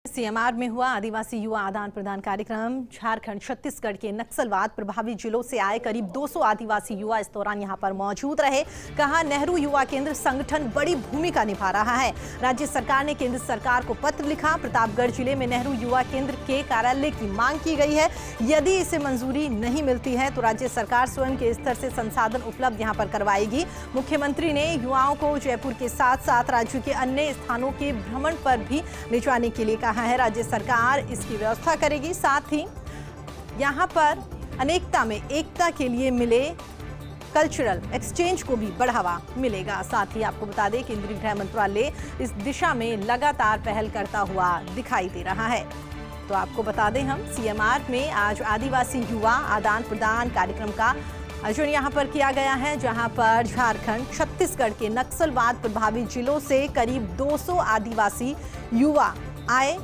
CMR में हुआ आदिवासी युवा आदान प्रदान कार्यक्रम। झारखंड छत्तीसगढ़ के नक्सलवाद प्रभावित जिलों से आए करीब 200 आदिवासी युवा इस दौरान यहां पर मौजूद रहे। कहा, नेहरू युवा केंद्र संगठन बड़ी भूमिका निभा रहा है। राज्य सरकार ने केंद्र सरकार को पत्र लिखा। प्रतापगढ़ जिले में नेहरू युवा केंद्र के कार्यालय की मांग की गई है। यदि इसे मंजूरी नहीं मिलती है तो राज्य सरकार स्वयं के स्तर से संसाधन उपलब्ध यहां पर करवाएगी। मुख्यमंत्री ने युवाओं को जयपुर के साथ साथ राज्य के अन्य स्थानों के भ्रमण पर भी ले जाने के लिए कहा है। राज्य सरकार इसकी व्यवस्था करेगी। साथ ही यहां पर अनेकता में एकता के लिए मिले कल्चरल एक्सचेंज को भी बढ़ावा मिलेगा। साथ ही आपको बता दें, केंद्रीय गृह मंत्रालय इस दिशा में लगातार पहल करता हुआ दिखाई दे रहा है। तो आपको बता दें, हम सीएमआर में आज आदिवासी युवा आदान प्रदान कार्यक्रम का आयोजन यहां पर किया गया है, जहां पर झारखंड छत्तीसगढ़ के नक्सलवाद प्रभावित जिलों से करीब 200 आदिवासी युवा आए।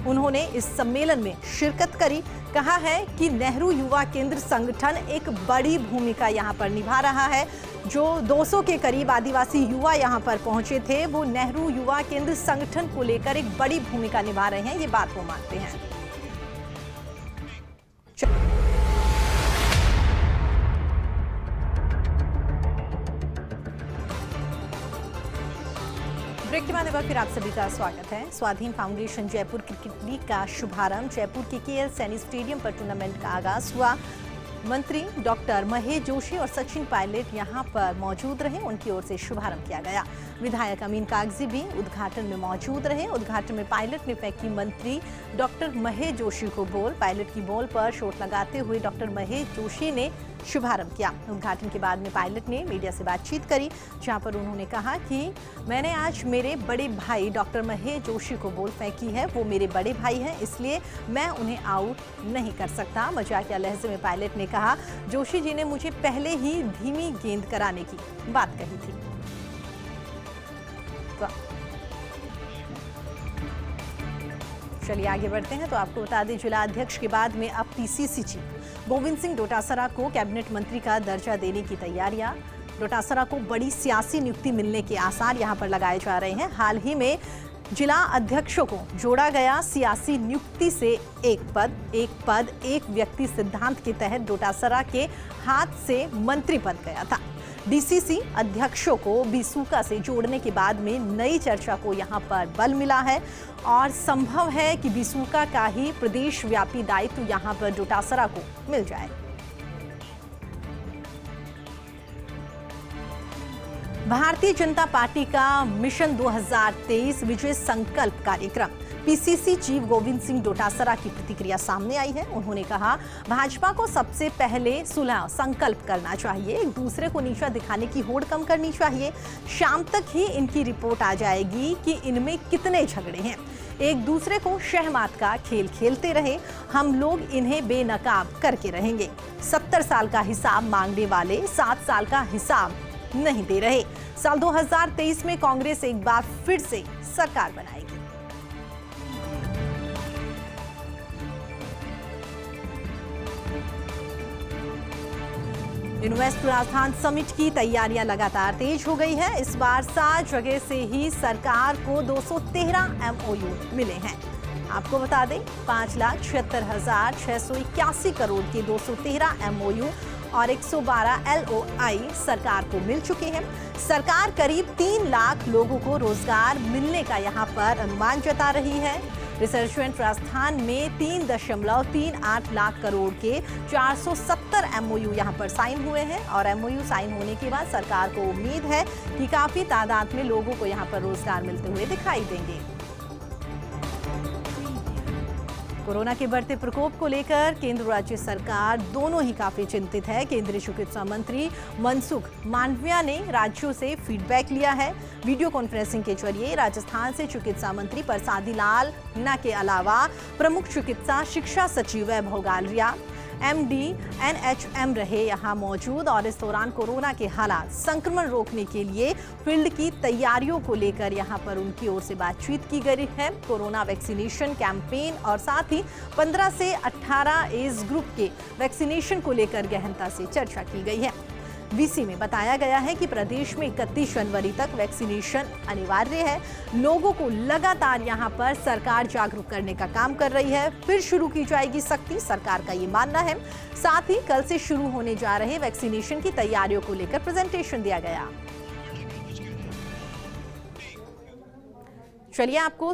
उन्होंने इस सम्मेलन में शिरकत करी। कहा है कि नेहरू युवा केंद्र संगठन एक बड़ी भूमिका यहां पर निभा रहा है। जो 200 के करीब आदिवासी युवा यहां पर पहुंचे थे, वो नेहरू युवा केंद्र संगठन को लेकर एक बड़ी भूमिका निभा रहे हैं। ये बात वो मानते हैं। ब्रेक के बाद एक बार फिर आप सभी का स्वागत है। स्वाधीन फाउंडेशन जयपुर क्रिकेट लीग का शुभारंभ। जयपुर के केएल सैनी स्टेडियम पर टूर्नामेंट का आगाज हुआ। मंत्री डॉक्टर महेश जोशी और सचिन पायलट यहां पर मौजूद रहे। उनकी ओर से शुभारंभ किया गया। विधायक अमीन कागजी भी उद्घाटन में मौजूद रहे। उद्घाटन में पायलट ने फेंकी मंत्री डॉक्टर महेश जोशी को बॉल। पायलट की बॉल पर शॉट लगाते हुए डॉक्टर महेश जोशी ने शुभारंभ किया। उद्घाटन के बाद में पायलट ने मीडिया से बातचीत करी, जहां पर उन्होंने कहा कि मैंने आज मेरे बड़े भाई डॉक्टर महेश जोशी को बॉल फेंकी है। वो मेरे बड़े भाई हैं, इसलिए मैं उन्हें आउट नहीं कर सकता। मजाकिया लहजे में पायलट ने कहा, जोशी जी ने मुझे पहले ही धीमी गेंद कराने की बात कही थी। चलिए आगे बढ़ते हैं। तो आपको बता दें, जिला अध्यक्ष के बाद में अब पीसीसी चीफ गोविंद सिंह डोटासरा को कैबिनेट मंत्री का दर्जा देने की तैयारियां। डोटासरा को बड़ी सियासी नियुक्ति मिलने के आसार यहां पर लगाए जा रहे हैं। हाल ही में जिला अध्यक्षों को जोड़ा गया। सियासी नियुक्ति से एक पद एक व्यक्ति सिद्धांत के तहत डोटासरा के हाथ से मंत्री पद गया था। डीसीसी अध्यक्षों को बीसूका से जोड़ने के बाद में नई चर्चा को यहां पर बल मिला है और संभव है कि बीसूका का ही प्रदेश व्यापी दायित्व यहां पर डोटासरा को मिल जाए। भारतीय जनता पार्टी का मिशन 2023 विजय संकल्प कार्यक्रम। पीसीसी चीफ गोविंद सिंह डोटासरा की प्रतिक्रिया सामने आई है। उन्होंने कहा, भाजपा को सबसे पहले सुलह संकल्प करना चाहिए। एक दूसरे को नीचा दिखाने की होड़ कम करनी चाहिए। शाम तक ही इनकी रिपोर्ट आ जाएगी कि इनमें कितने झगड़े हैं। एक दूसरे को शहमात का खेल खेलते रहे। हम लोग इन्हें बेनकाब करके रहेंगे। 70 साल का हिसाब मांगने वाले 7 साल का हिसाब नहीं दे रहे। साल 2023 में कांग्रेस एक बार फिर से सरकार बनाएगी। इन्वेस्ट राजधान समिट की तैयारियां लगातार तेज हो गई है। इस बार 7 जगह से ही सरकार को 213 एमओयू मिले हैं। आपको बता दें, 5,76,681 करोड़ के 213 एमओयू और 112 एलओआई सरकार को मिल चुके हैं। सरकार करीब 3 लाख लोगों को रोजगार मिलने का यहां पर अनुमान जता रही है। रिसर्चेंट राजस्थान में 3.38 लाख करोड़ के 470 एमओयू यहां पर साइन हुए हैं और एमओयू साइन होने के बाद सरकार को उम्मीद है कि काफी तादाद में लोगों को यहां पर रोजगार मिलते हुए दिखाई देंगे। कोरोना के बढ़ते प्रकोप को लेकर केंद्र राज्य सरकार दोनों ही काफी चिंतित है। केंद्रीय चिकित्सा मंत्री मनसुख मांडविया ने राज्यों से फीडबैक लिया है। वीडियो कॉन्फ्रेंसिंग के जरिए राजस्थान से चिकित्सा मंत्री परसादी लाल मीणा के अलावा प्रमुख चिकित्सा शिक्षा सचिव वैभव गालरिया एमडी एनएचएम रहे यहां मौजूद और इस दौरान कोरोना के हालात, संक्रमण रोकने के लिए फील्ड की तैयारियों को लेकर यहां पर उनकी ओर से बातचीत की गई है। कोरोना वैक्सीनेशन कैंपेन और साथ ही 15 से 18 एज ग्रुप के वैक्सीनेशन को लेकर गहनता से चर्चा की गई है। वीसी में बताया गया है कि प्रदेश में 31 जनवरी तक वैक्सीनेशन अनिवार्य है। लोगों को लगातार यहां पर सरकार जागरूक करने का काम कर रही है। फिर शुरू की जाएगी सख्ती, सरकार का ये मानना है। साथ ही कल से शुरू होने जा रहे वैक्सीनेशन की तैयारियों को लेकर प्रेजेंटेशन दिया गया। चलिए आपको